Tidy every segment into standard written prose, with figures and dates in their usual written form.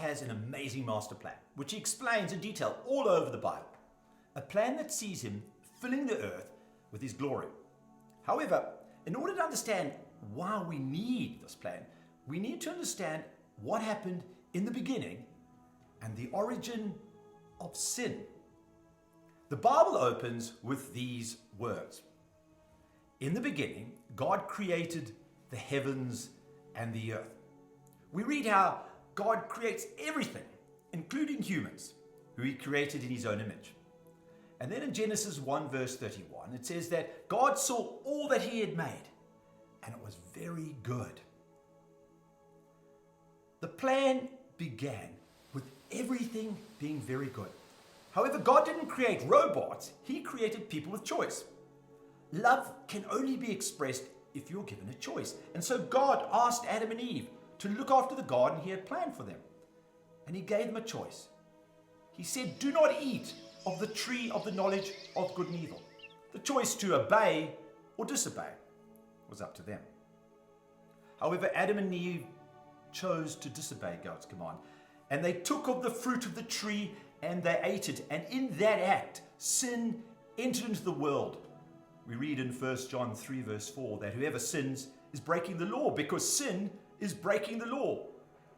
has an amazing master plan, which he explains in detail all over the Bible. A plan that sees him filling the earth with his glory. However, in order to understand why we need this plan, we need to understand what happened in the beginning and the origin of sin. The Bible opens with these words. In the beginning, God created the heavens and the earth. We read how God creates everything, including humans, who he created in his own image. And then in Genesis 1 verse 31, it says that God saw all that he had made, and it was very good. The plan began with everything being very good. However, God didn't create robots, he created people with choice. Love can only be expressed if you're given a choice. And so God asked Adam and Eve to look after the garden he had planned for them. And he gave them a choice. He said, do not eat of the tree of the knowledge of good and evil. The choice to obey or disobey was up to them. However, Adam and Eve chose to disobey God's command. And they took of the fruit of the tree and they ate it. And in that act, sin entered into the world. We read in 1 John 3 verse 4 that whoever sins is breaking the law, because sin is breaking the law.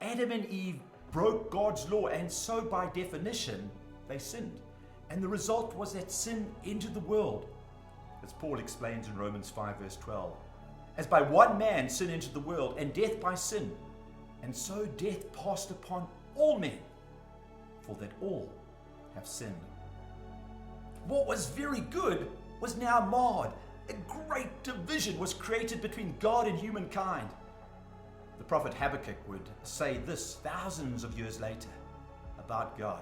Adam and Eve broke God's law, and so by definition, they sinned. And the result was that sin entered the world. As Paul explains in Romans 5 verse 12. As by one man sin entered the world, and death by sin. And so death passed upon all men, for that all have sinned. What was very good was now marred. A great division was created between God and humankind. The prophet Habakkuk would say this thousands of years later about God.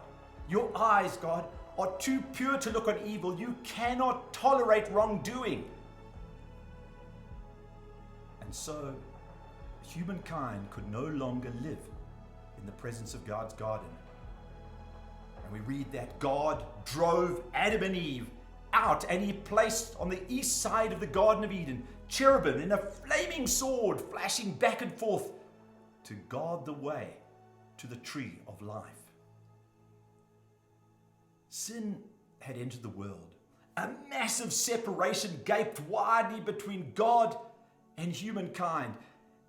Your eyes, God, are too pure to look on evil. You cannot tolerate wrongdoing. And so humankind could no longer live in the presence of God's garden. And we read that God drove Adam and Eve out, and he placed on the east side of the Garden of Eden cherubim in a flaming sword flashing back and forth to guard the way to the tree of life. Sin had entered the world. A massive separation gaped widely between God and humankind.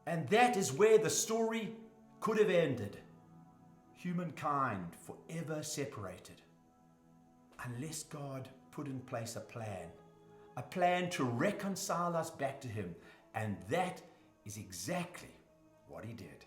And that is where the story could have ended. Humankind forever separated. Unless God put in place a plan to reconcile us back to him. And that is exactly what he did.